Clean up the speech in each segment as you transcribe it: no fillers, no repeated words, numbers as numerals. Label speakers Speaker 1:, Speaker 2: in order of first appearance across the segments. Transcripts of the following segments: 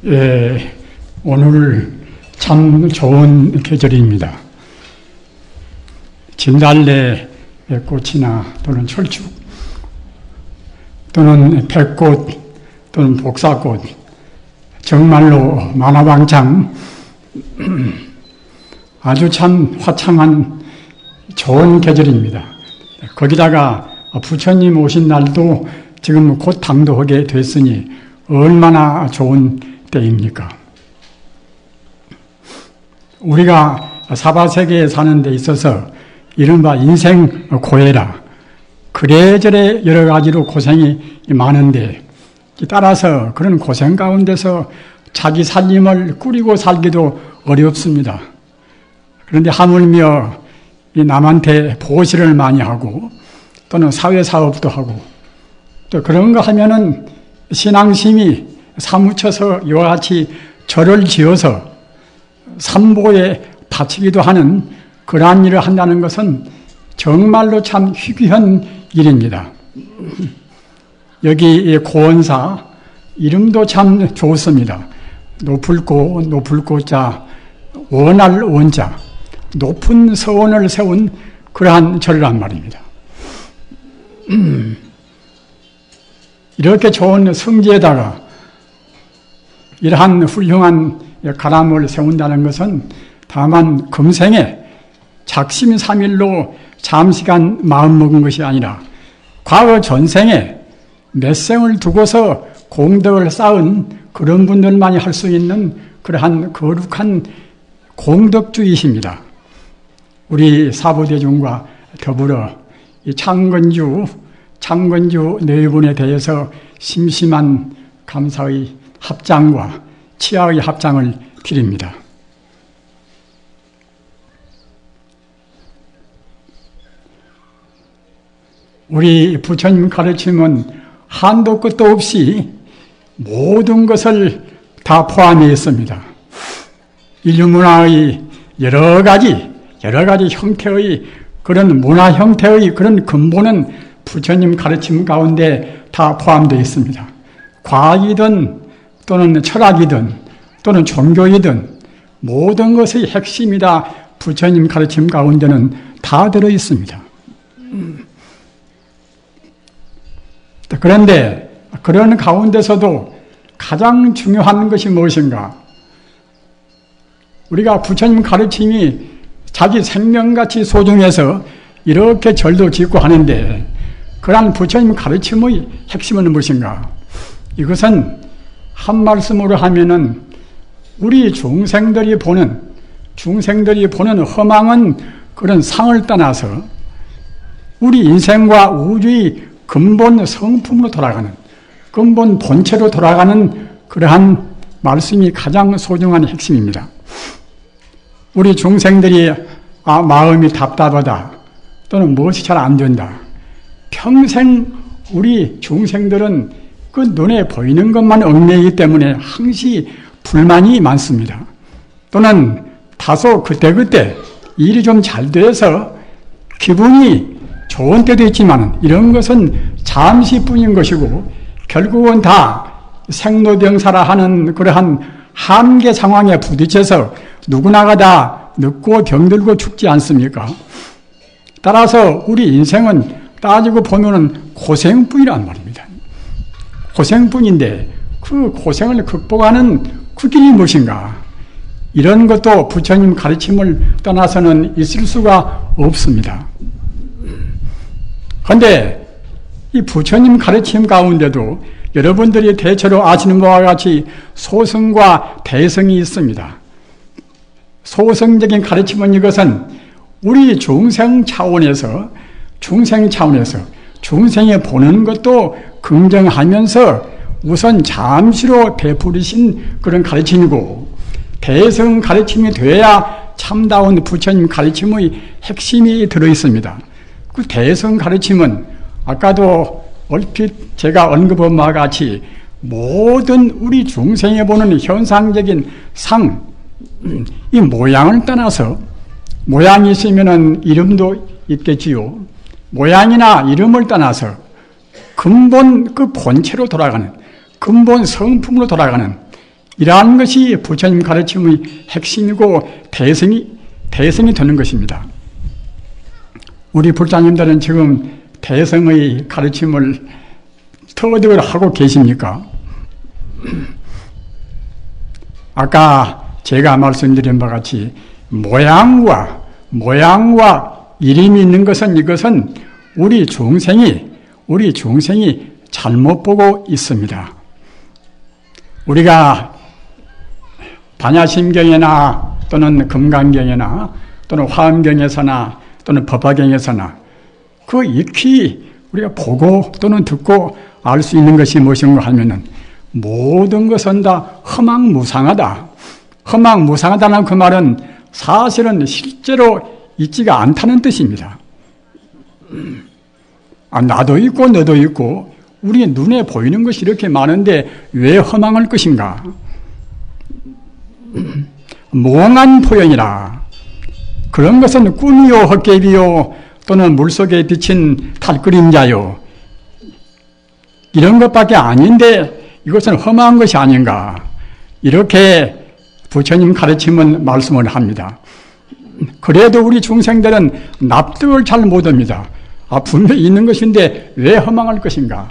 Speaker 1: 오늘 참 좋은 계절입니다. 진달래 꽃이나 또는 철쭉 또는 백꽃 또는 복사꽃, 정말로 만화방창 아주 참 화창한 좋은 계절입니다. 거기다가 부처님 오신 날도 지금 곧 당도하게 됐으니 얼마나 좋은 때입니까? 우리가 사바세계에 사는 데 있어서 이른바 인생 고해라, 그래저래 여러 가지로 고생이 많은데 따라서 그런 고생 가운데서 자기 살림을 꾸리고 살기도 어렵습니다. 그런데 하물며 이 남한테 보시를 많이 하고 또는 사회사업도 하고 또 그런 거 하면은 신앙심이 사무쳐서 이와 같이 절을 지어서 삼보에 바치기도 하는 그러한 일을 한다는 것은 정말로 참 희귀한 일입니다. 여기 고원사 이름도 참 좋습니다. 높을꽃, 높을꽃자, 원할 원자, 높은 서원을 세운 그러한 절이란 말입니다. 이렇게 좋은 성지에다가 이러한 훌륭한 가람을 세운다는 것은 다만 금생에 작심삼일로 잠시간 마음먹은 것이 아니라 과거 전생에 몇 생을 두고서 공덕을 쌓은 그런 분들만이 할 수 있는 그러한 거룩한 공덕주의십니다. 우리 사부대중과 더불어 이 창건주 네 분에 대해서 심심한 감사의 합장과 치하의 합장을 드립니다. 우리 부처님 가르침은 한도 끝도 없이 모든 것을 다 포함해 있습니다. 인류 문화의 여러 가지 형태의 그런 문화 형태의 그런 근본은 부처님 가르침 가운데 다 포함되어 있습니다. 과학이든 또는 철학이든 또는 종교이든 모든 것의 핵심이 다 부처님 가르침 가운데는 다 들어 있습니다. 그런데 그런 가운데서도 가장 중요한 것이 무엇인가? 우리가 부처님 가르침이 자기 생명같이 소중해서 이렇게 절도 짓고 하는데 그러한 부처님 가르침의 핵심은 무엇인가? 이것은 한 말씀으로 하면은 우리 중생들이 보는 허망은 그런 상을 떠나서 우리 인생과 우주의 근본 성품으로 돌아가는, 근본 본체로 돌아가는 그러한 말씀이 가장 소중한 핵심입니다. 우리 중생들이 마음이 답답하다 또는 무엇이 잘 안 된다. 평생 우리 중생들은 그 눈에 보이는 것만 얽매이기 때문에 항시 불만이 많습니다. 또는 다소 그때그때 일이 좀 잘 돼서 기분이 좋은 때도 있지만 이런 것은 잠시뿐인 것이고 결국은 다 생로병사라 하는 그러한 한계 상황에 부딪혀서 누구나가 다 늙고 병들고 죽지 않습니까? 따라서 우리 인생은 따지고 보면은 고생뿐이란 말입니다. 고생뿐인데 그 고생을 극복하는 그 길이 무엇인가? 이런 것도 부처님 가르침을 떠나서는 있을 수가 없습니다. 그런데 이 부처님 가르침 가운데도 여러분들이 대체로 아시는 바와 같이 소승과 대승이 있습니다. 소승적인 가르침은 이것은 우리 중생 차원에서 중생이 보는 것도 긍정하면서 우선 잠시로 베풀으신 그런 가르침이고 대승 가르침이 돼야 참다운 부처님 가르침의 핵심이 들어있습니다. 그 대승 가르침은 아까도 얼핏 제가 언급한 바와 같이 모든 우리 중생에 보는 현상적인 상, 이 모양을 떠나서 모양이 있으면 이름도 있겠지요. 모양이나 이름을 떠나서 근본 그 본체로 돌아가는 근본 성품으로 돌아가는 이러한 것이 부처님 가르침의 핵심이고 대성이 되는 것입니다. 우리 불자님들은 지금 대성의 가르침을 터득을 하고 계십니까? 아까 제가 말씀드린 바와 같이 모양과 이름이 있는 것은 이것은 우리 중생이 잘못 보고 있습니다. 우리가 반야심경이나 또는 금강경이나 또는 화엄경에서나 또는 법화경에서나 그 익히 우리가 보고 또는 듣고 알 수 있는 것이 무엇인가 하면은 모든 것은 다 허망무상하다. 허망무상하다는 그 말은 사실은 실제로 있지가 않다는 뜻입니다. 나도 있고 너도 있고 우리 눈에 보이는 것이 이렇게 많은데 왜 허망할 것인가? 몽한 표현이라. 그런 것은 꿈이요 헛개비요 또는 물속에 비친 달그림자요 이런 것밖에 아닌데 이것은 험한 것이 아닌가? 이렇게 부처님 가르침은 말씀을 합니다. 그래도 우리 중생들은 납득을 잘 못합니다. 분명히 있는 것인데 왜 허망할 것인가?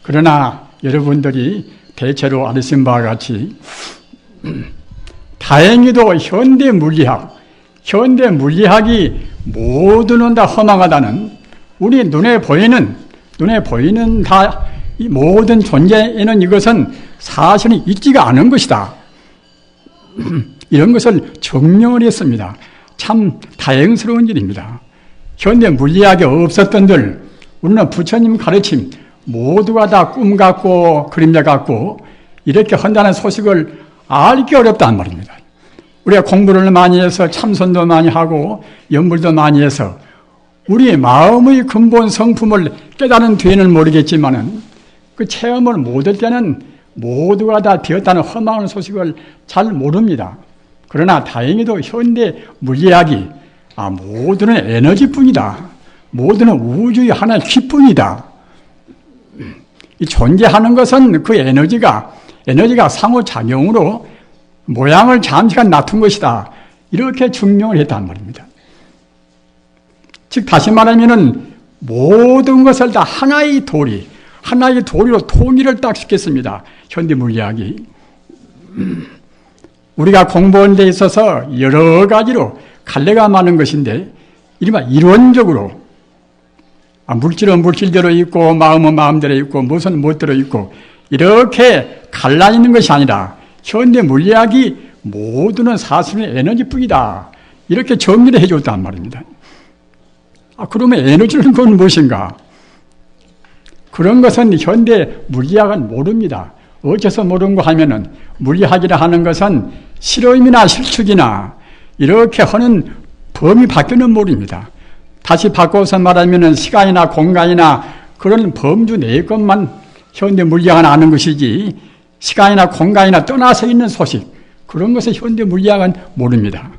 Speaker 1: 그러나 여러분들이 대체로 아시는 바와 같이 다행히도 현대 물리학이 모두는 다 허망하다는 우리 눈에 보이는 다 이 모든 존재에는 이것은 사실은 있지가 않은 것이다. 이런 것을 증명을 했습니다. 참 다행스러운 일입니다. 현대 물리학이 없었던들 우리는 부처님 가르침 모두가 다 꿈 같고 그림자 같고 이렇게 한다는 소식을 알기 어렵다는 말입니다. 우리가 공부를 많이 해서 참선도 많이 하고 연불도 많이 해서 우리의 마음의 근본 성품을 깨달은 뒤에는 모르겠지만은 그 체험을 못할 때는 모두가 다 되었다는 허망한 소식을 잘 모릅니다. 그러나 다행히도 현대 물리학이 모두는 에너지뿐이다. 모두는 우주의 하나의 기뿐이다. 이 존재하는 것은 그 에너지가 상호작용으로 모양을 잠시간 낮춘 것이다. 이렇게 증명을 했단 말입니다. 즉 다시 말하면은 모든 것을 다 하나의 도리로 통일을 딱 시켰습니다. 현대 물리학이. 우리가 공부하는 데 있어서 여러 가지로 갈래가 많은 것인데 이른바 이론적으로 물질은 물질대로 있고 마음은 마음대로 있고 무엇은 무엇대로 있고 이렇게 갈라있는 것이 아니라 현대 물리학이 모두는 사실은 에너지뿐이다. 이렇게 정리를 해줬단 말입니다. 그러면 에너지는 그건 무엇인가? 그런 것은 현대 물리학은 모릅니다. 어째서 모르는 거 하면은 물리학이라 하는 것은 실험이나 실축이나 이렇게 하는 범위 밖에는 모릅니다. 다시 바꿔서 말하면은 시간이나 공간이나 그런 범주 내의 것만 현대 물리학은 아는 것이지 시간이나 공간이나 떠나서 있는 소식 그런 것을 현대 물리학은 모릅니다.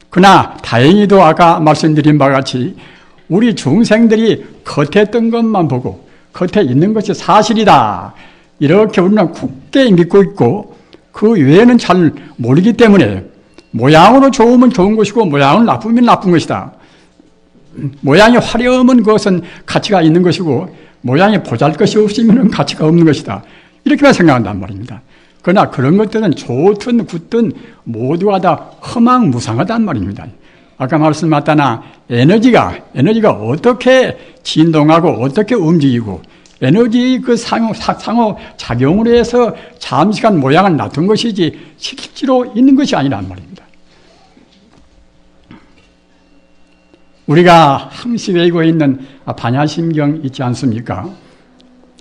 Speaker 1: 그러나 다행히도 아까 말씀드린 바와 같이 우리 중생들이 겉에 뜬 것만 보고 겉에 있는 것이 사실이다. 이렇게 우리는 굳게 믿고 있고 그 외에는 잘 모르기 때문에 모양으로 좋으면 좋은 것이고 모양은 나쁘면 나쁜 것이다. 모양이 화려하면 그것은 가치가 있는 것이고 모양이 보잘것이 없으면 가치가 없는 것이다. 이렇게만 생각한단 말입니다. 그러나 그런 것들은 좋든 굳든 모두가 다 허망무상하단 말입니다. 아까 말씀하셨다나 에너지가 어떻게 진동하고 어떻게 움직이고 에너지 그 상호 작용으로 해서 잠시간 모양을 놔둔 것이지 실제로 있는 것이 아니란 말입니다. 우리가 항시 외우고 있는 반야심경 있지 않습니까?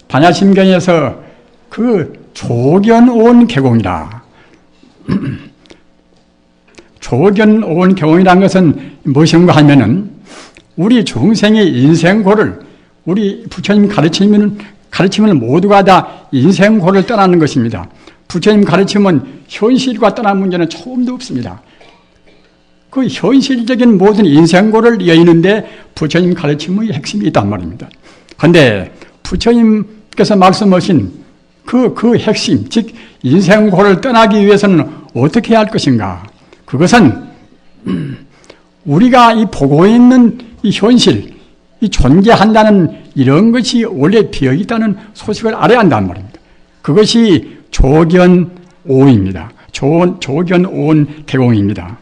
Speaker 1: 반야심경에서 그 조견온 개공이라 조견온 개공이라는 것은 무엇인가 하면은 우리 중생의 인생고를 우리 부처님 가르침을 모두가 다 인생고를 떠나는 것입니다. 부처님 가르침은 현실과 떠난 문제는 처음도 없습니다. 그 현실적인 모든 인생고를 여의는데 부처님 가르침의 핵심이 있단 말입니다. 그런데 부처님께서 말씀하신 그 핵심, 즉 인생고를 떠나기 위해서는 어떻게 해야 할 것인가? 그것은 우리가 이 보고 있는 이 현실, 이 존재한다는 이런 것이 원래 비어있다는 소식을 알아야 한다는 말입니다. 그것이 조견오입니다. 조견오원 개공입니다.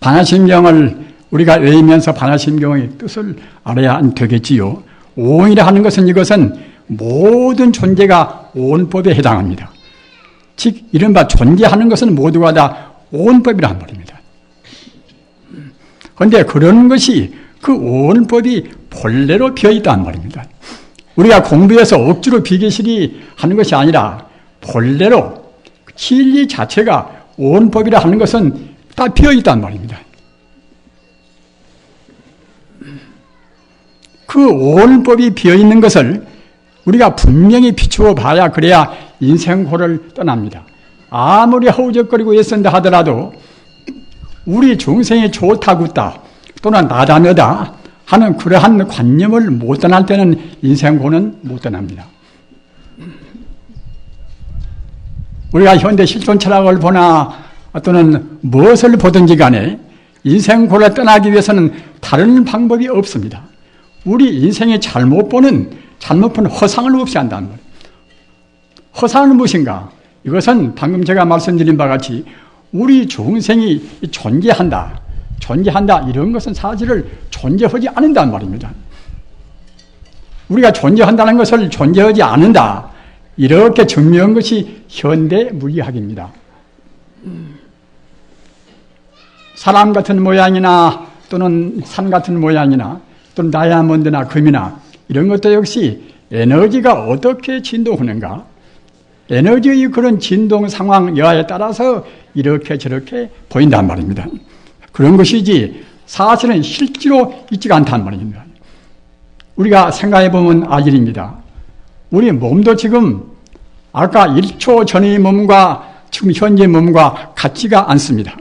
Speaker 1: 반야심경을 우리가 외우면서 반야심경의 뜻을 알아야 되겠지요. 오원이라 하는 것은 이것은 모든 존재가 오원법에 해당합니다. 즉 이른바 존재하는 것은 모두가 다 오원법이란 말입니다. 그런데 그런 것이 그 오원법이 본래로 비어있다는 말입니다. 우리가 공부해서 억지로 비계실이 하는 것이 아니라 본래로 진리 자체가 오원법이라 하는 것은 다 비어있단 말입니다. 그 오원법이 비어있는 것을 우리가 분명히 비추어 봐야 그래야 인생고를 떠납니다. 아무리 허우적거리고 애쓴다 하더라도 우리 중생이 좋다 굿다 또는 나다 너다 하는 그러한 관념을 못 떠날 때는 인생고는 못 떠납니다. 우리가 현대 실존 철학을 보나 또는 무엇을 보든지 간에 인생고를 떠나기 위해서는 다른 방법이 없습니다. 우리 인생이 잘못 본 허상을 없이 한다는 거예요. 허상은 무엇인가? 이것은 방금 제가 말씀드린 바와 같이 우리 중생이 존재한다 이런 것은 사실을 존재하지 않는다는 말입니다. 우리가 존재한다는 것을 존재하지 않는다 이렇게 증명한 것이 현대 물리학입니다. 사람 같은 모양이나 또는 산 같은 모양이나 또는 다이아몬드나 금이나 이런 것도 역시 에너지가 어떻게 진동하는가, 에너지의 그런 진동 상황 여하에 따라서 이렇게 저렇게 보인단 말입니다. 그런 것이지 사실은 실제로 있지가 않단 말입니다. 우리가 생각해 보면 아질입니다. 우리 몸도 지금 아까 1초 전의 몸과 지금 현재 몸과 같지가 않습니다.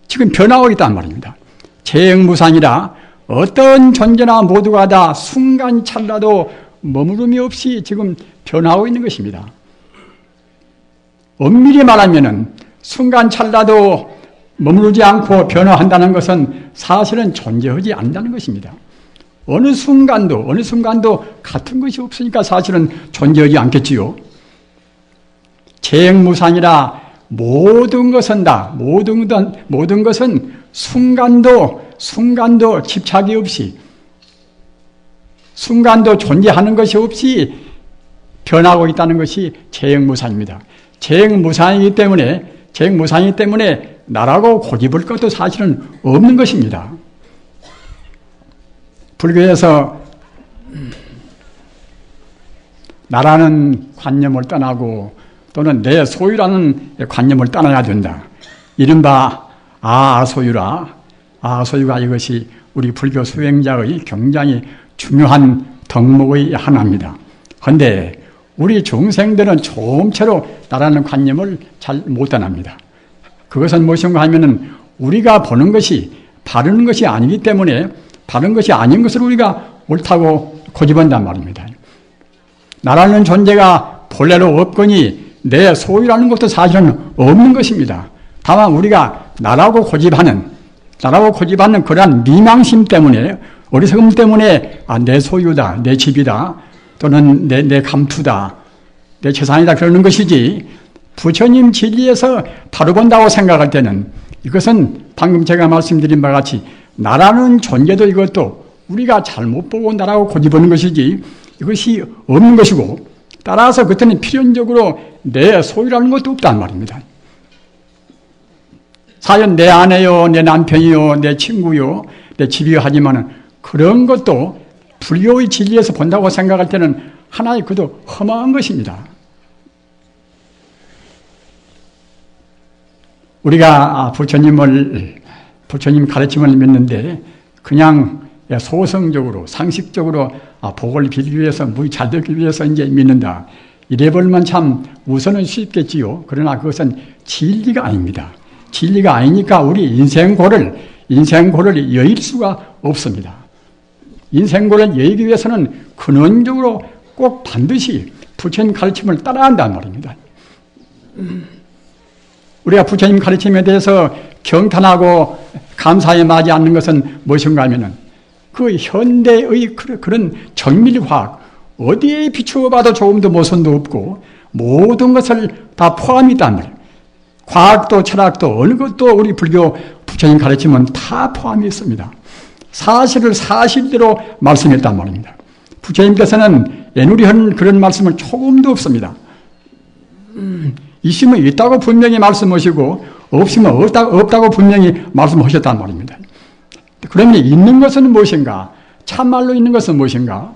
Speaker 1: 지금 변화하고 있단 말입니다. 재행무상이라 어떤 존재나 모두가 다 순간 찰나도 머무름이 없이 지금 변화하고 있는 것입니다. 엄밀히 말하면은 순간 찰나도 머무르지 않고 변화한다는 것은 사실은 존재하지 않는다는 것입니다. 어느 순간도 같은 것이 없으니까 사실은 존재하지 않겠지요. 재행무상이라 모든 것은 순간도 집착이 없이 순간도 존재하는 것이 없이 변하고 있다는 것이 재행무상입니다. 재행무상이기 때문에 나라고 고집을 것도 사실은 없는 것입니다. 불교에서 나라는 관념을 떠나고 또는 내 소유라는 관념을 떠나야 된다. 이른바 아소유가 이것이 우리 불교 수행자의 굉장히 중요한 덕목의 하나입니다. 그런데 우리 중생들은 처음처럼 나라는 관념을 잘 못 떠납니다. 그것은 무엇인가 하면은 우리가 보는 것이 바른 것이 아니기 때문에 바른 것이 아닌 것을 우리가 옳다고 고집한단 말입니다. 나라는 존재가 본래로 없거니 내 소유라는 것도 사실은 없는 것입니다. 다만 우리가 나라고 고집하는 그러한 미망심 때문에 어리석음 때문에 내 소유다, 내 집이다, 또는 내 감투다, 내 재산이다 그러는 것이지 부처님 진리에서 바로 본다고 생각할 때는 이것은 방금 제가 말씀드린 바와 같이 나라는 존재도 이것도 우리가 잘못 보고 나라고 고집하는 것이지 이것이 없는 것이고 따라서 그때는 필연적으로 내 소유라는 것도 없단 말입니다. 사연 내 아내요, 내 남편이요, 내 친구요, 내 집이요 하지만은 그런 것도 불교의 진리에서 본다고 생각할 때는 하나의 그도 허망한 것입니다. 우리가 부처님 가르침을 믿는데 그냥 소성적으로 상식적으로 복을 빌기 위해서 무의 잘 되기 위해서 이제 믿는다. 이래버리면 참 우선은 쉽겠지요. 그러나 그것은 진리가 아닙니다. 진리가 아니니까 우리 인생고를 여일 수가 없습니다. 인생고를 여의기 위해서는 근원적으로 꼭 반드시 부처님 가르침을 따라야 한다는 말입니다. 우리가 부처님 가르침에 대해서 경탄하고 감사에 맞지 않는 것은 무엇인가 하면은 그 현대의 그런 정밀화학, 어디에 비추어 봐도 조금도 모순도 없고 모든 것을 다 포함이 있단 말이에요. 과학도 철학도 어느 것도 우리 불교 부처님 가르침은 다 포함이 있습니다. 사실을 사실대로 말씀했단 말입니다. 부처님께서는 애누리한 그런 말씀은 조금도 없습니다. 있으면 있다고 분명히 말씀하시고 없으면 없다고 분명히 말씀하셨단 말입니다. 그러면 있는 것은 무엇인가? 참말로 있는 것은 무엇인가?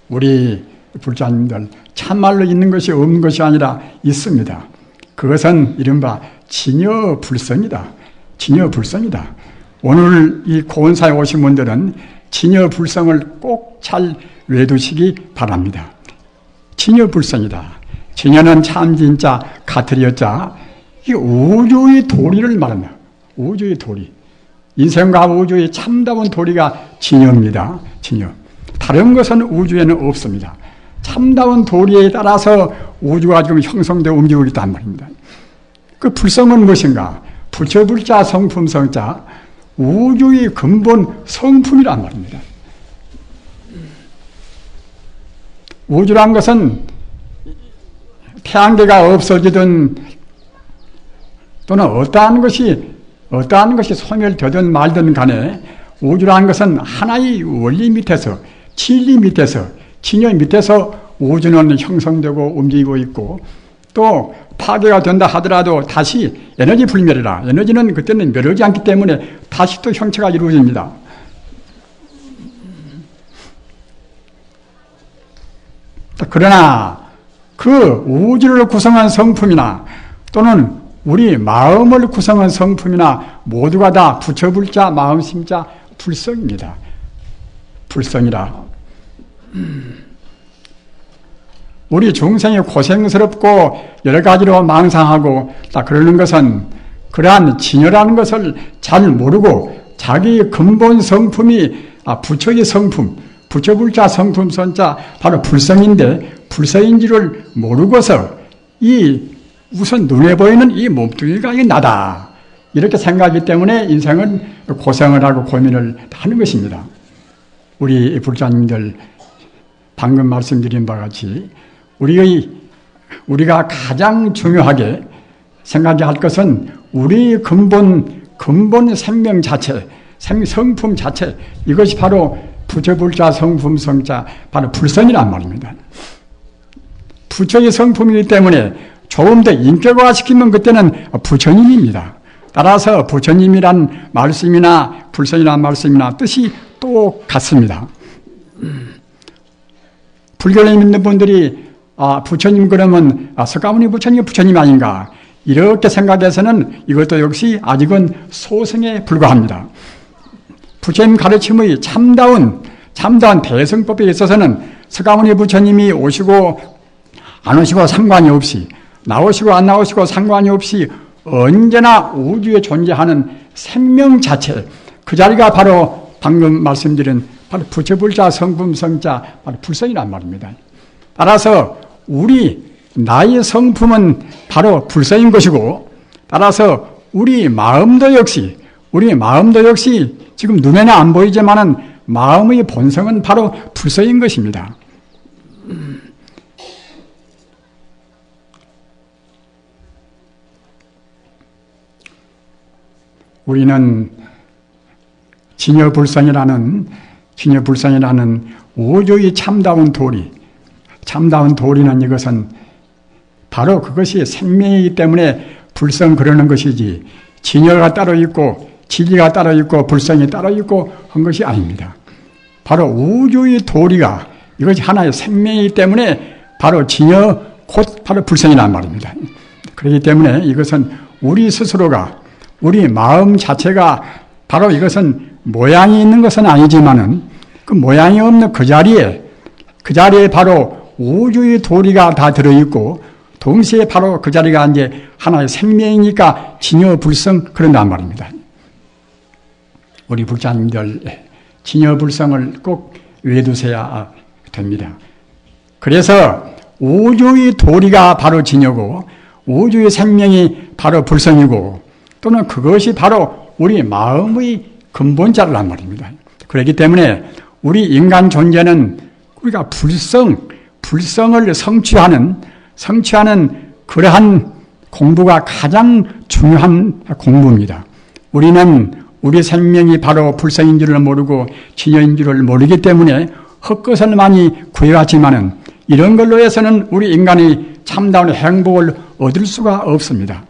Speaker 1: 우리 불자님들 참말로 있는 것이 없는 것이 아니라 있습니다. 그것은 이른바 진여불성이다. 진여불성이다. 오늘 이 고원사에 오신 분들은 진여불성을 꼭 잘 외두시기 바랍니다. 진여불성이다. 진여는 참 진짜 가트리었자 이 우주의 도리를 말합니다. 우주의 도리. 인생과 우주의 참다운 도리가 진여입니다. 진여. 다른 것은 우주에는 없습니다. 참다운 도리에 따라서 우주가 지금 형성되어 움직이고 있단 말입니다. 그 불성은 무엇인가? 부처불자 성품성자, 우주의 근본 성품이란 말입니다. 우주란 것은 태양계가 없어지든 또는 어떠한 것이 소멸되든 말든 간에 우주란 것은 하나의 원리 밑에서, 진리 밑에서, 진여 밑에서 우주는 형성되고 움직이고 있고 또 파괴가 된다 하더라도 다시 에너지 불멸이라. 에너지는 그때는 멸하지 않기 때문에 다시 또 형체가 이루어집니다. 그러나 그 우주를 구성한 성품이나 또는 우리 마음을 구성한 성품이나 모두가 다 부처불자, 마음심자, 불성입니다. 불성이라. 우리 중생이 고생스럽고 여러 가지로 망상하고 딱 그러는 것은 그러한 진여라는 것을 잘 모르고 자기 근본 성품이 부처의 성품, 부처불자 성품 선자 바로 불성인데 불성인지를 모르고서 이 우선 눈에 보이는 이 몸뚱이가 이게 나다 이렇게 생각하기 때문에 인생은 고생을 하고 고민을 하는 것입니다. 우리 불자님들 방금 말씀드린 바와 같이 우리가 가장 중요하게 생각해야 할 것은 우리 근본 생명 자체, 성품 자체 이것이 바로 부처불자 성품 성자 바로 불성이란 말입니다. 부처의 성품이기 때문에 조금 더 인격화시키면 그때는 부처님입니다. 따라서 부처님이란 말씀이나 불성이란 말씀이나 뜻이 똑같습니다. 불교를 믿는 분들이 부처님 그러면 석가모니 부처님 아닌가 이렇게 생각해서는 이것도 역시 아직은 소승에 불과합니다. 부처님 가르침의 참다운 대성법에 있어서는 석가모니 부처님이 오시고 안 오시고 상관이 없이 나오시고 안 나오시고 상관이 없이 언제나 우주에 존재하는 생명 자체 그 자리가 바로 방금 말씀드린 바로 부처불자 성품성자 바로 불성이란 말입니다. 따라서 나의 성품은 바로 불성인 것이고 따라서 우리 마음도 역시 지금 눈에는 안 보이지만은 마음의 본성은 바로 불성인 것입니다. 우리는 진여불성이라는 우주의 참다운 도리는 이것은 바로 그것이 생명이기 때문에 불성 그러는 것이지 진여가 따로 있고 진리가 따로 있고 불성이 따로 있고 한 것이 아닙니다. 바로 우주의 도리가 이것이 하나의 생명이기 때문에 바로 진여 곧 바로 불성이란 말입니다. 그렇기 때문에 이것은 우리 스스로가 우리 마음 자체가 바로 이것은 모양이 있는 것은 아니지만은 그 모양이 없는 그 자리에 바로 우주의 도리가 다 들어있고 동시에 바로 그 자리가 이제 하나의 생명이니까 진여불성 그런단 말입니다. 우리 불자님들 진여불성을 꼭 외두셔야 됩니다. 그래서 우주의 도리가 바로 진여고 우주의 생명이 바로 불성이고 또는 그것이 바로 우리 마음의 근본자란 말입니다. 그렇기 때문에 우리 인간 존재는 우리가 불성을 성취하는 그러한 공부가 가장 중요한 공부입니다. 우리는 우리 생명이 바로 불성인 줄을 모르고 진여인 줄을 모르기 때문에 헛것을 많이 구해왔지만은 이런 걸로 해서는 우리 인간이 참다운 행복을 얻을 수가 없습니다.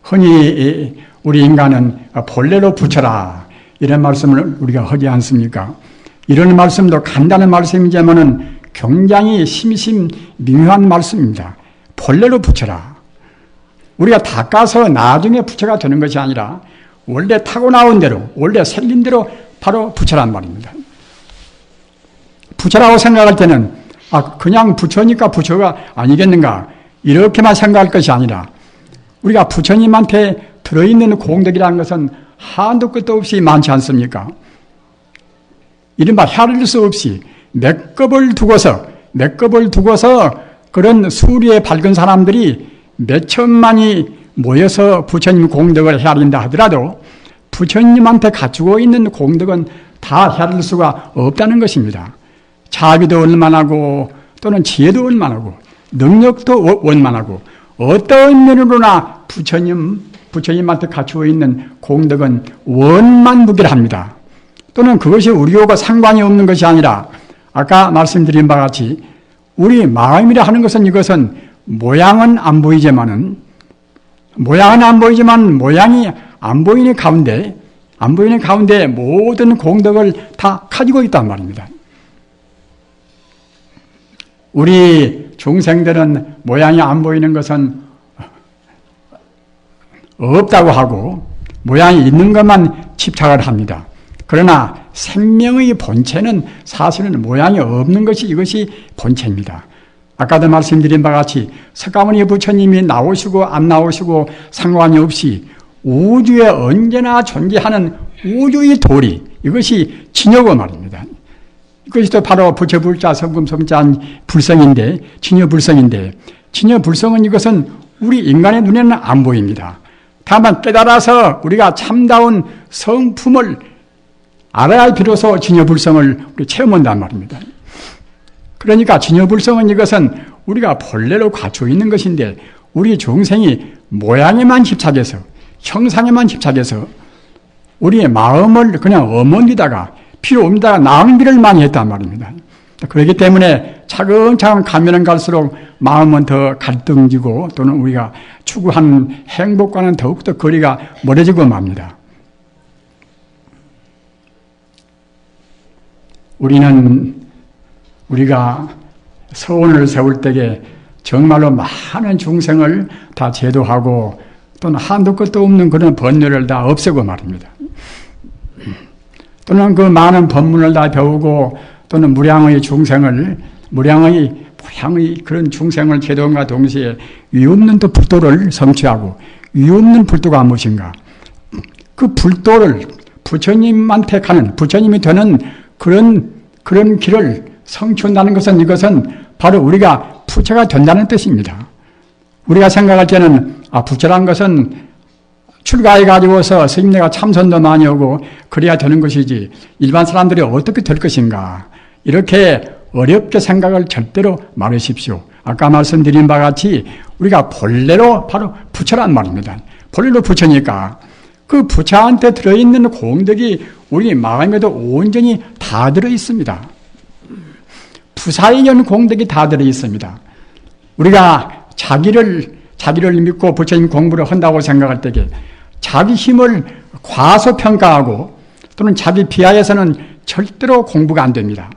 Speaker 1: 흔히 우리 인간은 본래로 부처라 이런 말씀을 우리가 하지 않습니까? 이런 말씀도 간단한 말씀이지만은 굉장히 심심미묘한 말씀입니다. 본래로 부처라. 우리가 닦아서 나중에 부처가 되는 것이 아니라 원래 타고 나온 대로 원래 생긴 대로 바로 부처란 말입니다. 부처라고 생각할 때는 그냥 부처니까 부처가 아니겠는가 이렇게만 생각할 것이 아니라 우리가 부처님한테 들어있는 공덕이라는 것은 한도 끝도 없이 많지 않습니까? 이른바 헤아릴 수 없이 맥겁을 두고서 그런 수리에 밝은 사람들이 몇 천만이 모여서 부처님 공덕을 헤아린다 하더라도 부처님한테 갖추고 있는 공덕은 다 헤아릴 수가 없다는 것입니다. 자비도 얼마나고 또는 지혜도 얼마나고 능력도 원만하고 어떤 면으로나 부처님한테 갖추고 있는 공덕은 원만무결합니다. 또는 그것이 우리하고 상관이 없는 것이 아니라 아까 말씀드린 바와 같이 우리 마음이라 하는 것은 이것은 모양은 안 보이지만 모양이 안 보이는 가운데 모든 공덕을 다 가지고 있단 말입니다. 우리 중생들은 모양이 안 보이는 것은 없다고 하고 모양이 있는 것만 집착을 합니다. 그러나 생명의 본체는 사실은 모양이 없는 것이 이것이 본체입니다. 아까도 말씀드린 바와 같이 석가모니 부처님이 나오시고 안 나오시고 상관이 없이 우주에 언제나 존재하는 우주의 도리 이것이 진여고 말입니다. 이것이 또 바로 부처불자 성금성자한 불성인데 진여불성은 이것은 우리 인간의 눈에는 안 보입니다. 다만 깨달아서 우리가 참다운 성품을 알아야 비로소 진여불성을 체험한단 말입니다. 그러니까 진여불성은 이것은 우리가 본래로 갖추고 있는 것인데 우리 중생이 모양에만 집착해서 형상에만 집착해서 우리의 마음을 그냥 어머니다가 필요 없다가 낭비를 많이 했단 말입니다. 그렇기 때문에 차근차근 가면은 갈수록 마음은 더 갈등지고 또는 우리가 추구하는 행복과는 더욱더 거리가 멀어지고 맙니다. 우리가 서원을 세울 때에 정말로 많은 중생을 다 제도하고 또는 한도 끝도 없는 그런 번뇌를 다 없애고 말입니다. 또는 그 많은 법문을 다 배우고 또는 무량의 그런 중생을 제도함과 동시에 위없는 또 불도를 성취하고 위없는 불도가 무엇인가? 그 불도를 부처님한테 가는 부처님이 되는 그런 길을 성취한다는 것은 이것은 바로 우리가 부처가 된다는 뜻입니다. 우리가 생각할 때는 부처란 것은 출가해가지고서 스님네가 참선도 많이 오고 그래야 되는 것이지 일반 사람들이 어떻게 될 것인가 이렇게 어렵게 생각을 절대로 말하십시오. 아까 말씀드린 바와 같이 우리가 본래로 바로 부처란 말입니다. 본래로 부처니까 그 부처한테 들어있는 공덕이 우리 마음에도 온전히 다 들어있습니다. 부사의연 공덕이 다 들어있습니다. 우리가 자기를 믿고 부처님 공부를 한다고 생각할 때에 자기 힘을 과소평가하고 또는 자기 비하해서는 절대로 공부가 안 됩니다.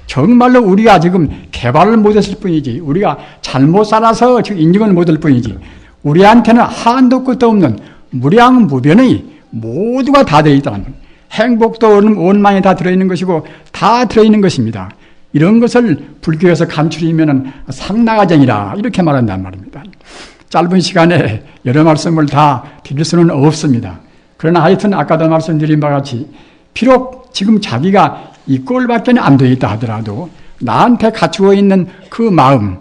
Speaker 1: 정말로 우리가 지금 개발을 못했을 뿐이지 우리가 잘못 살아서 지금 인정을 못할 뿐이지 우리한테는 한도 끝도 없는 무량무변의 모두가 다 들어있다는 거예요. 행복도 원만히 다 들어있는 것이고 다 들어있는 것입니다. 이런 것을 불교에서 감추려면 상나가정이라 이렇게 말한단 말입니다. 짧은 시간에 여러 말씀을 다 드릴 수는 없습니다. 그러나 하여튼 아까도 말씀드린 바와 같이 비록 지금 자기가 이 꼴밖에 안 되어 있다 하더라도 나한테 갖추어 있는 그 마음,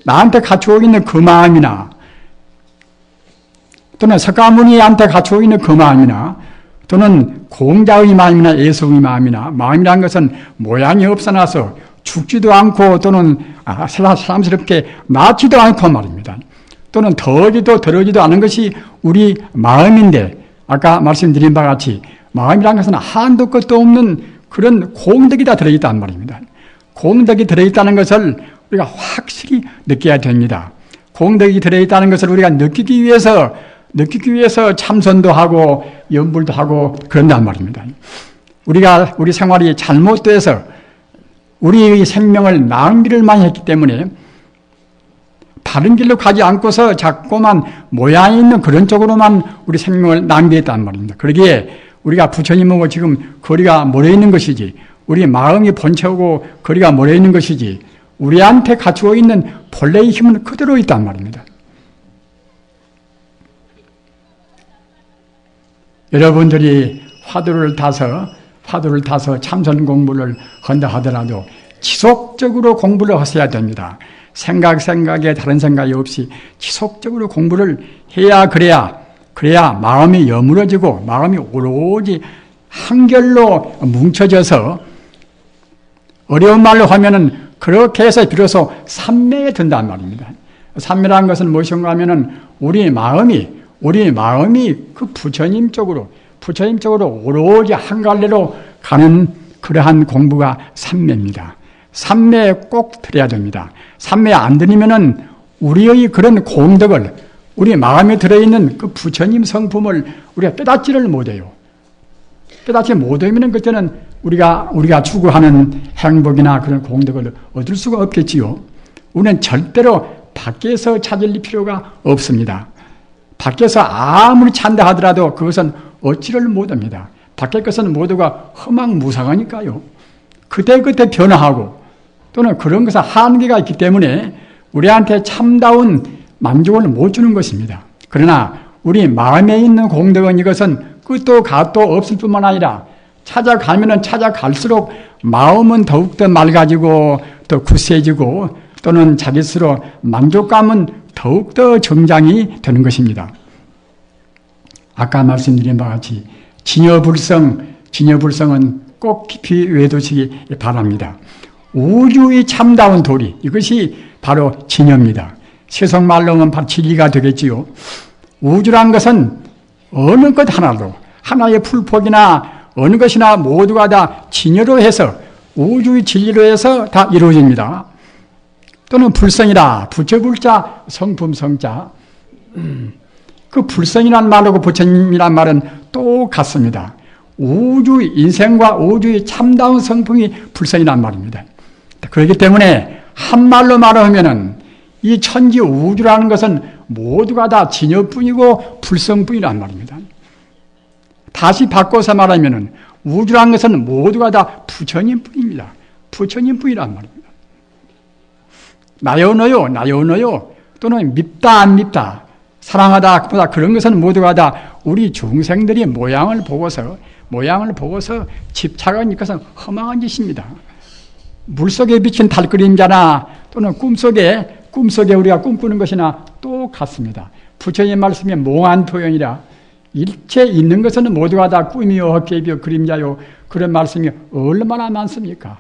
Speaker 1: 나한테 갖추어 있는 그 마음이나 또는 석가모니한테 갖추어 있는 그 마음이나 또는 공자의 마음이나 예수의 마음이나 마음이라는 것은 모양이 없어나서 죽지도 않고 또는 사람스럽게 낫지도 않고 말입니다. 또는 더지도 더러지도 않은 것이 우리 마음인데 아까 말씀드린 바와 같이 마음이라는 것은 한도 끝도 없는 그런 공덕이 다 들어있다는 말입니다. 공덕이 들어있다는 것을 우리가 확실히 느껴야 됩니다. 공덕이 들어있다는 것을 우리가 느끼기 위해서 참선도 하고 연불도 하고 그런단 말입니다. 우리 생활이 잘못돼서 우리의 생명을 낭비를 많이 했기 때문에 바른 길로 가지 않고서 자꾸만 모양이 있는 그런 쪽으로만 우리 생명을 낭비했단 말입니다. 그러기에 우리가 부처님하고 지금 거리가 멀어 있는 것이지, 우리 마음이 번쩍하고 거리가 멀어 있는 것이지, 우리한테 갖추어 있는 본래의 힘은 그대로 있단 말입니다. 여러분들이 화두를 타서 참선 공부를 한다 하더라도 지속적으로 공부를 하셔야 됩니다. 생각에 다른 생각이 없이 지속적으로 공부를 해야 그래야 마음이 여물어지고 마음이 오로지 한결로 뭉쳐져서 어려운 말로 하면은 그렇게 해서 비로소 삼매에 든단 말입니다. 삼매라는 것은 무엇인가 하면은 우리 마음이 그 부처님 쪽으로 오로지 한 갈래로 가는 그러한 공부가 삼매입니다. 삼매에 꼭 들여야 됩니다. 삼매에 안 들이면은 우리의 그런 공덕을, 우리 마음에 들어있는 그 부처님 성품을 우리가 깨닫지를 못해요. 깨닫지 못하면은 그때는 우리가 추구하는 행복이나 그런 공덕을 얻을 수가 없겠지요. 우리는 절대로 밖에서 찾을 필요가 없습니다. 밖에서 아무리 찬다 하더라도 그것은 얻지를 못합니다. 밖의 것은 모두가 허망무상하니까요. 그때그때 변화하고 또는 그런 것은 한계가 있기 때문에 우리한테 참다운 만족을 못 주는 것입니다. 그러나 우리 마음에 있는 공덕은 이것은 끝도 갓도 없을 뿐만 아니라 찾아가면은 찾아갈수록 마음은 더욱더 맑아지고 더 굳세지고 또는 자기 스스로 만족감은 더욱더 정장이 되는 것입니다. 아까 말씀드린 바와 같이 진여불성은 꼭 깊이 외우시기 바랍니다. 우주의 참다운 도리, 이것이 바로 진여입니다. 세속말로는 바로 진리가 되겠지요. 우주란 것은 어느 것 하나도, 하나의 풀폭이나 어느 것이나 모두가 다 진여로 해서, 우주의 진리로 해서 다 이루어집니다. 또는 불성이라, 부처불자, 성품성자. 그 불성이라는 말하고 부처님이라는 말은 똑같습니다. 우주의 인생과 우주의 참다운 성품이 불성이라는 말입니다. 그렇기 때문에 한말로 말하면은 이 천지 우주라는 것은 모두가 다 진여뿐이고 불성뿐이란 말입니다. 다시 바꿔서 말하면은 우주라는 것은 모두가 다 부처님뿐입니다. 부처님뿐이란 말입니다. 나요 너요 또는 밉다 안 밉다 사랑하다 보다 그런 것은 모두가 다 우리 중생들이 모양을 보고서 집착한 것은 허망한 짓입니다. 물속에 비친 달그림자나 또는 꿈속에 우리가 꿈꾸는 것이나 똑같습니다. 부처님 말씀이 몽한 토연이라 일체 있는 것은 모두가 다 꿈이요 헛개비요 그림자요, 그런 말씀이 얼마나 많습니까?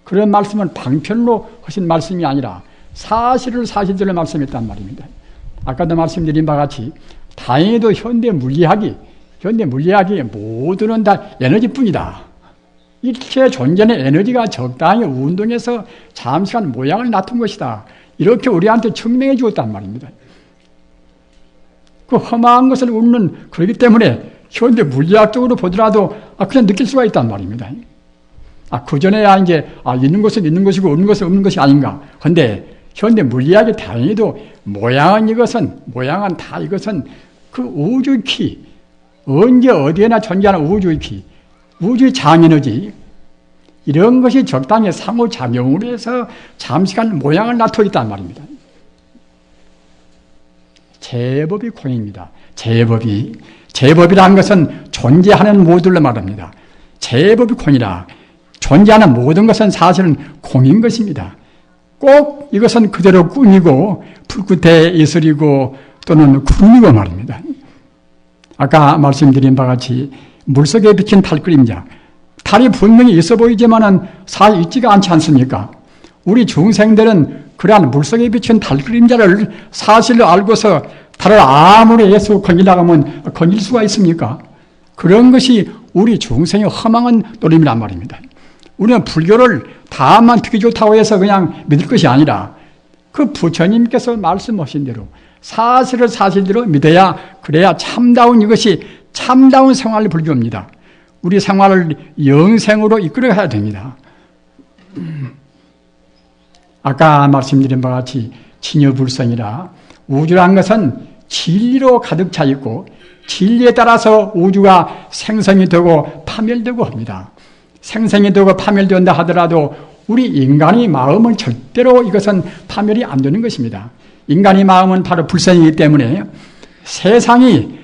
Speaker 1: 그런 말씀은 방편로 하신 말씀이 아니라 사실대로 말씀했단 말입니다. 아까도 말씀드린 바와 같이 다행히도 현대 물리학이 모두는 다 에너지뿐이다. 일체 존재는 에너지가 적당히 운동해서 잠시간 모양을 낮춘 것이다. 이렇게 우리한테 증명해 주었단 말입니다. 그 험한 것을 우리는 그렇기 때문에 현대 물리학적으로 보더라도 그냥 느낄 수가 있단 말입니다. 그전에야 이제 있는 것은 있는 것이고 없는 것은 없는 것이 아닌가. 그런데 현대 물리학이 다행히도 모양은 이것은 그 우주의 키, 언제 어디에나 존재하는 우주의 키, 우주의 장에너지, 이런 것이 적당히 상호작용으로 해서 잠시간 모양을 나타내고 있단 말입니다. 제법이 공입니다. 제법이라는 것은 존재하는 모두를 말합니다. 제법이 공이라. 존재하는 모든 것은 사실은 공인 것입니다. 꼭 이것은 그대로 꿈이고 불끝에 이슬이고 또는 구름이고 말입니다. 아까 말씀드린 바와 같이 물속에 비친 달그림자, 달이 분명히 있어 보이지만은 사실 있지가 않지 않습니까? 우리 중생들은 그러한 물속에 비친 달그림자를 사실로 알고서 달을 아무리 예수 건지려고 하면 건질 수가 있습니까? 그런 것이 우리 중생의 허망한 노림이란 말입니다. 우리는 불교를 다만 듣기 좋다고 해서 그냥 믿을 것이 아니라 그 부처님께서 말씀하신 대로 사실을 사실대로 믿어야 그래야 참다운 이것이 참다운 생활 불교입니다. 우리 생활을 영생으로 이끌어가야 됩니다. 아까 말씀드린 바와 같이 진여불성이라 우주란 것은 진리로 가득 차 있고 진리에 따라서 우주가 생성이 되고 파멸되고 합니다. 생성이 되고 파멸된다 하더라도 우리 인간의 마음은 절대로 이것은 파멸이 안 되는 것입니다. 인간의 마음은 바로 불성이기 때문에 세상이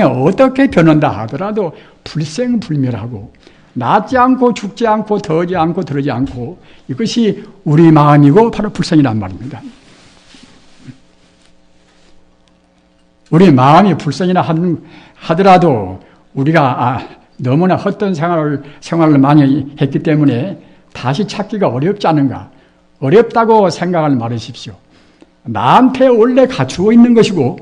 Speaker 1: 어떻게 변한다 하더라도 불생불멸하고 낫지 않고 죽지 않고 더지 않고 들어지 않고 이것이 우리 마음이고 바로 불성이란 말입니다. 우리 마음이 불성이라 하더라도 우리가 너무나 헛된 생활을 많이 했기 때문에 다시 찾기가 어렵지 않은가? 어렵다고 생각을 말하십시오. 나한테 원래 갖추어 있는 것이고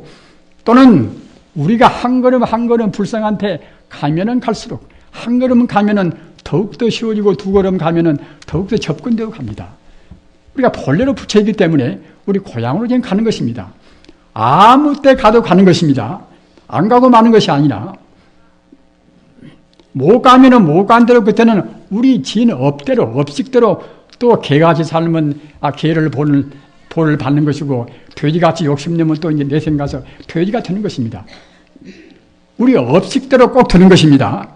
Speaker 1: 또는 우리가 한 걸음 한 걸음 불성한테 가면은 갈수록 한 걸음 가면은 더욱더 쉬워지고 두 걸음 가면은 더욱더 접근되고 갑니다. 우리가 본래로 부처이기 때문에 우리 고향으로 지금 가는 것입니다. 아무 때 가도 가는 것입니다. 안 가고 마는 것이 아니라 못 가면은 못 간 대로 그때는 우리 지은 업대로 업식대로 또 개같이 살면 개를 볼을 받는 것이고 돼지같이 욕심내면 또 이제 내생 가서 돼지가 되는 것입니다. 우리 업식대로 꼭 되는 것입니다.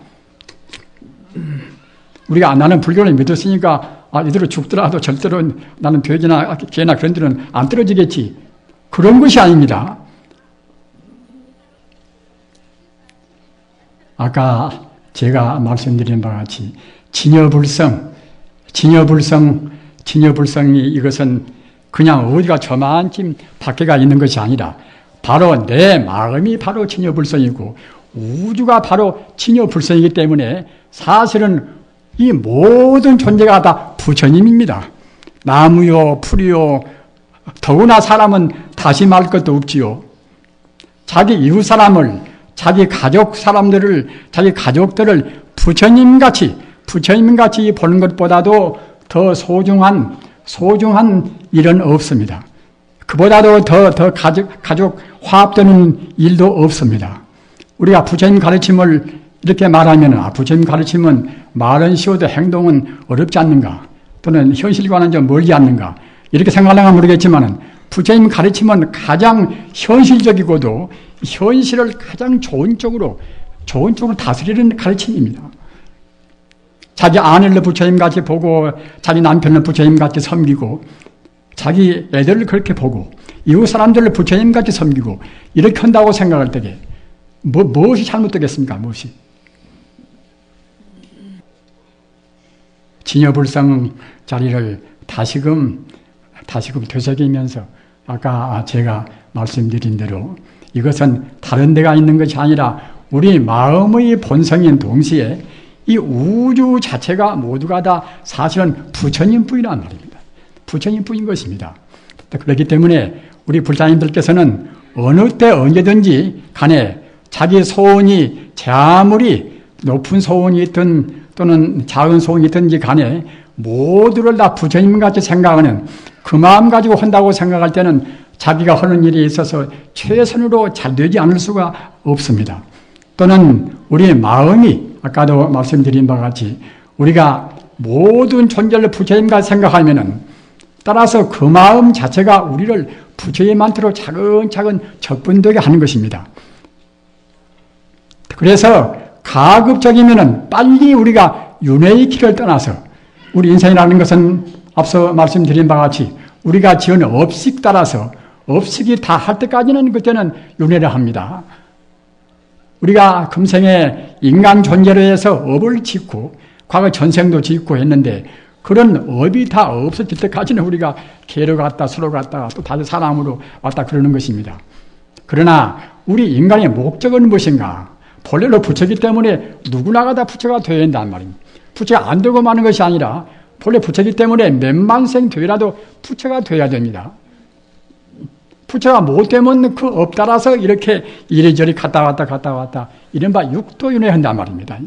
Speaker 1: 우리가 나는 불교를 믿었으니까 이대로 죽더라도 절대로 나는 돼지나 개나 그런 데는 안 떨어지겠지. 그런 것이 아닙니다. 아까 제가 말씀드린 바와 같이 진여불성이 이것은 그냥 어디가 저만큼 밖에가 있는 것이 아니라 바로 내 마음이 바로 진여불성이고 우주가 바로 진여불성이기 때문에 사실은 이 모든 존재가 다 부처님입니다. 나무요 풀이요 더구나 사람은 다시 말 것도 없지요. 자기 이웃 사람을 자기 가족 사람들을 자기 가족들을 부처님같이 보는 것보다도 더 소중한 일은 없습니다. 그보다도 더 가족 화합되는 일도 없습니다. 우리가 부처님 가르침을 이렇게 말하면 부처님 가르침은 말은 쉬워도 행동은 어렵지 않는가 또는 현실과는 좀 멀지 않는가 이렇게 생각하려면 모르겠지만 부처님 가르침은 가장 현실적이고도 현실을 가장 좋은 쪽으로 다스리는 가르침입니다. 자기 아내를 부처님같이 보고 자기 남편을 부처님같이 섬기고 자기 애들을 그렇게 보고 이웃 사람들을 부처님같이 섬기고 이렇게 한다고 생각할 때에 무엇이 잘못되겠습니까? 무엇이? 진여불성 자리를 다시금 되새기면서 아까 제가 말씀드린 대로 이것은 다른 데가 있는 것이 아니라 우리 마음의 본성인 동시에 이 우주 자체가 모두가 다 사실은 부처님뿐이란 말입니다. 부처님뿐인 것입니다. 그렇기 때문에 우리 불자님들께서는 어느 때 언제든지 간에 자기 소원이 아무리 높은 소원이 있든 또는 작은 소원이 있든지 간에 모두를 다 부처님같이 생각하는 그 마음 가지고 한다고 생각할 때는 자기가 하는 일에 있어서 최선으로 잘 되지 않을 수가 없습니다. 또는 우리의 마음이 아까도 말씀드린 바와 같이 우리가 모든 존재를 부처님같이 생각하면은 따라서 그 마음 자체가 우리를 부처님한테로 차근차근 접근되게 하는 것입니다. 그래서 가급적이면은 빨리 우리가 윤회의 길을 떠나서 우리 인생이라는 것은 앞서 말씀드린 바와 같이 우리가 지은 업식 따라서 업식이 다 할 때까지는 그때는 윤회를 합니다. 우리가 금생에 인간 존재로 해서 업을 짓고 과거 전생도 짓고 했는데 그런 업이 다 없어질 때까지는 우리가 개로 갔다 수로 갔다가 또 다시 사람으로 왔다 그러는 것입니다. 그러나 우리 인간의 목적은 무엇인가? 본래로 부처이기 때문에 누구나가 다 부처가 되어야 한다는 말입니다. 부처가 안 되고 마는 것이 아니라 본래 부처이기 때문에 몇만생 되라도 부처가 되어야 됩니다. 부처가 못 되면 그 업 따라서 이렇게 이리저리 갔다 왔다 이른바 육도윤회 한단 말입니다.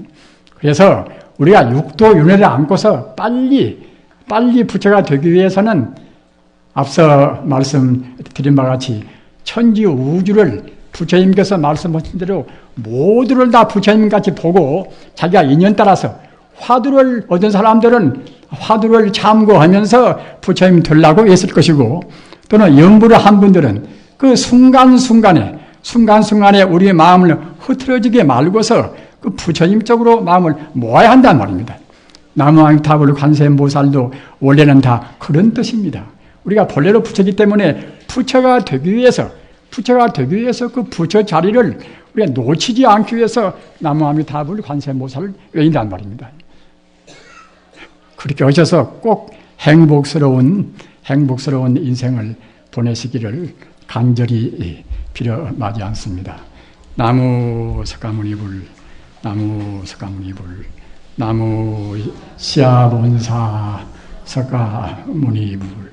Speaker 1: 그래서 우리가 육도윤회를 안고서 빨리 부처가 되기 위해서는 앞서 말씀드린 바와 같이 천지 우주를 부처님께서 말씀하신 대로 모두를 다 부처님같이 보고 자기가 인연 따라서 화두를 얻은 사람들은 화두를 참고하면서 부처님 되려고 했을 것이고 또는 연부를 한 분들은 그 순간순간에 우리의 마음을 흐트러지게 말고서 그 부처님 쪽으로 마음을 모아야 한단 말입니다. 나무아미타불 관세음보살도 원래는 다 그런 뜻입니다. 우리가 본래로 부처이기 때문에 부처가 되기 위해서 그 부처 자리를 우리가 놓치지 않기 위해서 나무아미타불 관세음보살을 외인단 말입니다. 그렇게 하셔서 꼭 행복스러운 인생을 보내시기를 간절히 빌어 마지 않습니다. 나무 석가모니불, 나무 석가모니불, 나무 시아본사 석가모니불.